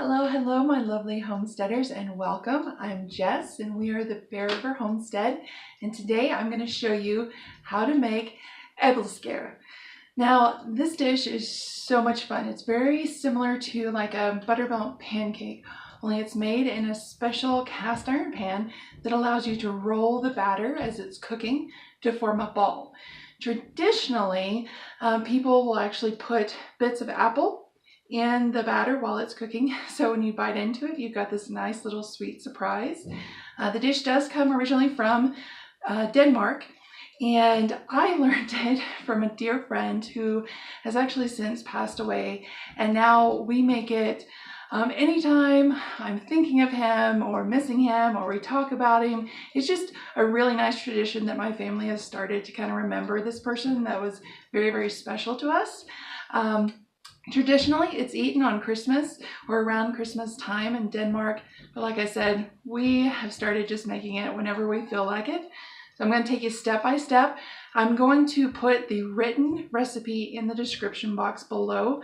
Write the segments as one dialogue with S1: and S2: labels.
S1: Hello, hello, my lovely homesteaders, and welcome. I'm Jess, and we are the Fair River Homestead, and today I'm going to show you how to make æbleskivers. Now, this dish is so much fun. It's very similar to like a buttermilk pancake, only it's made in a special cast iron pan that allows you to roll the batter as it's cooking to form a ball. Traditionally, people will actually put bits of apple in the batter while it's cooking, so when you bite into it, you've got this nice little sweet surprise. The dish does come originally from Denmark, and I learned it from a dear friend who has actually since passed away, and now we make it anytime I'm thinking of him or missing him or we talk about him. It's just a really nice tradition that my family has started to kind of remember this person that was very, very special to us. Traditionally, it's eaten on Christmas or around Christmas time in Denmark, but like I said, we have started just making it whenever we feel like it. So I'm going to take you step by step. I'm going to put the written recipe in the description box below.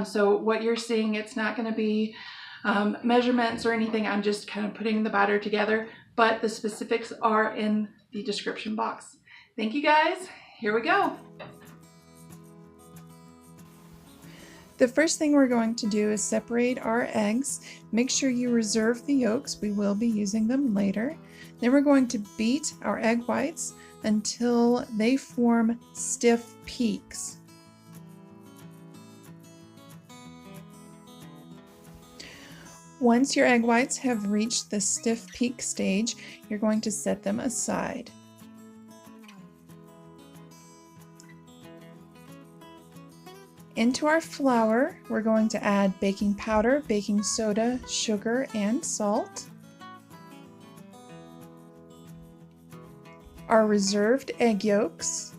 S1: So what you're seeing, it's not going to be measurements or anything. I'm just kind of putting the batter together, but the specifics are in the description box. Thank you guys. Here we go. The first thing we're going to do is separate our eggs. Make sure you reserve the yolks. We will be using them later. Then we're going to beat our egg whites until they form stiff peaks. Once your egg whites have reached the stiff peak stage, you're going to set them aside. Into our flour, we're going to add baking powder, baking soda, sugar, and salt. Our reserved egg yolks.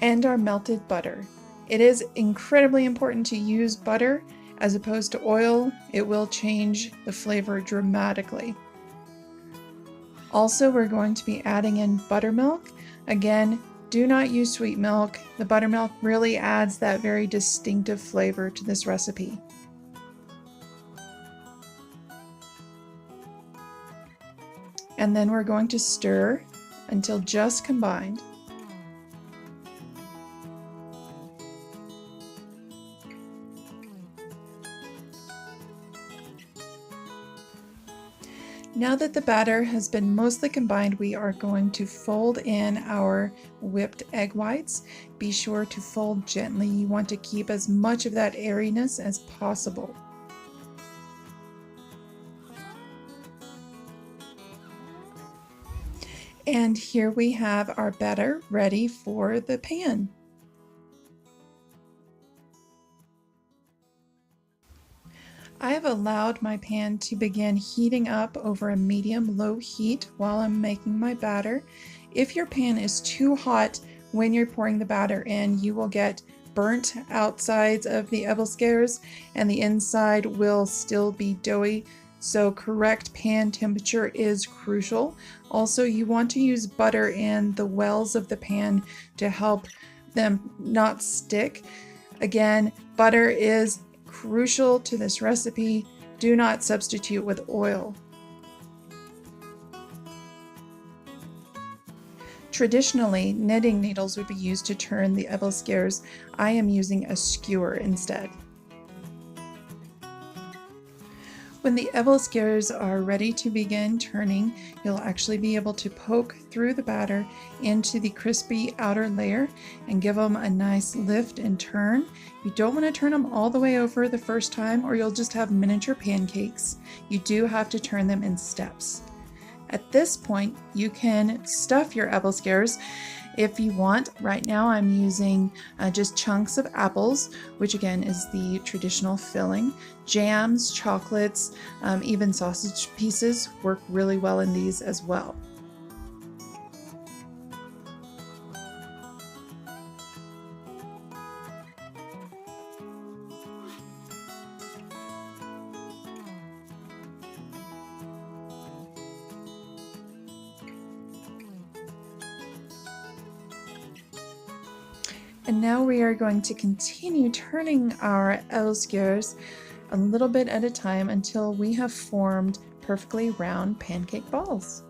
S1: And our melted butter. It is incredibly important to use butter as opposed to oil. It will change the flavor dramatically. Also, we're going to be adding in buttermilk. Again, do not use sweet milk. The buttermilk really adds that very distinctive flavor to this recipe. And then we're going to stir until just combined. Now that the batter has been mostly combined, we are going to fold in our whipped egg whites. Be sure to fold gently. You want to keep as much of that airiness as possible. And here we have our batter ready for the pan. I have allowed my pan to begin heating up over a medium-low heat while I'm making my batter. If your pan is too hot when you're pouring the batter in, you will get burnt outsides of the æbleskivers and the inside will still be doughy. So correct pan temperature is crucial. Also, you want to use butter in the wells of the pan to help them not stick. Again, butter is crucial to this recipe. Do not substitute with oil. Traditionally, knitting needles would be used to turn the æbleskivers. I am using a skewer instead. When the æbleskivers are ready to begin turning, you'll actually be able to poke through the batter into the crispy outer layer and give them a nice lift and turn. You don't want to turn them all the way over the first time or you'll just have miniature pancakes. You do have to turn them in steps. At this point, you can stuff your æbleskivers if you want. Right now I'm using just chunks of apples, which again is the traditional filling. Jams, chocolates, even sausage pieces work really well in these as well. And now we are going to continue turning our æbleskivers a little bit at a time until we have formed perfectly round pancake balls.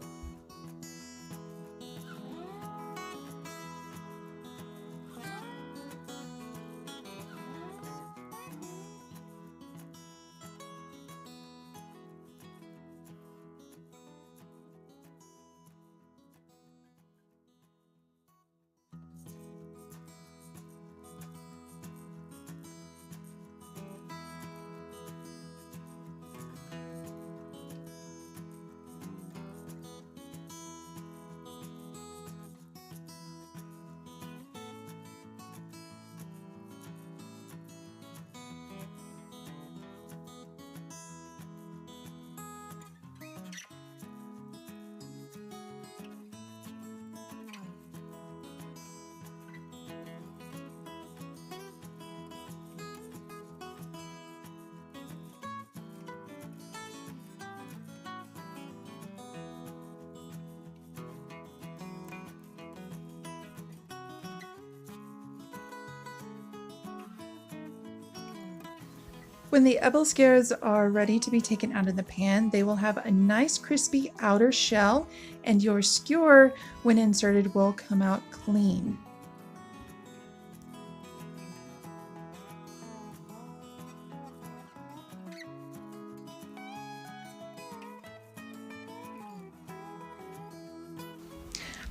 S1: When the æbleskivers are ready to be taken out of the pan, they will have a nice crispy outer shell, and your skewer, when inserted, will come out clean.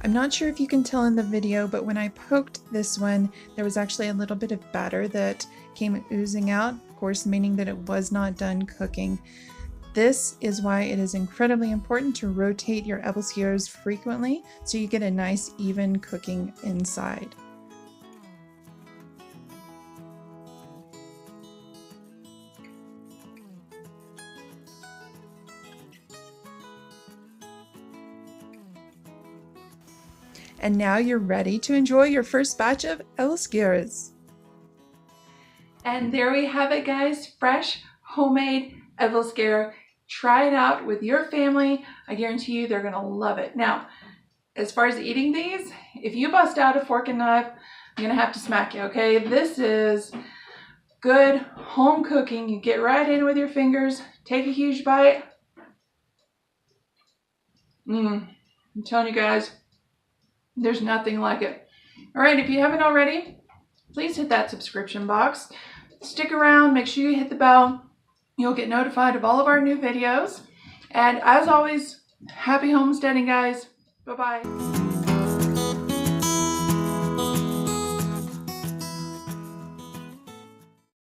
S1: I'm not sure if you can tell in the video, but when I poked this one, there was actually a little bit of batter that came oozing out, of course, meaning that it was not done cooking. This is why it is incredibly important to rotate your æbleskivers frequently so you get a nice even cooking inside. And now you're ready to enjoy your first batch of æbleskivers. And there we have it, guys. Fresh, homemade æbleskiver. Try it out with your family. I guarantee you they're gonna love it. Now, as far as eating these, if you bust out a fork and knife, I'm gonna have to smack you, okay? This is good home cooking. You get right in with your fingers, take a huge bite. I'm telling you guys, there's nothing like it. All right, if you haven't already, please hit that subscription box. Stick around, make sure you hit the bell. You'll get notified of all of our new videos. And as always, happy homesteading, guys. Bye-bye.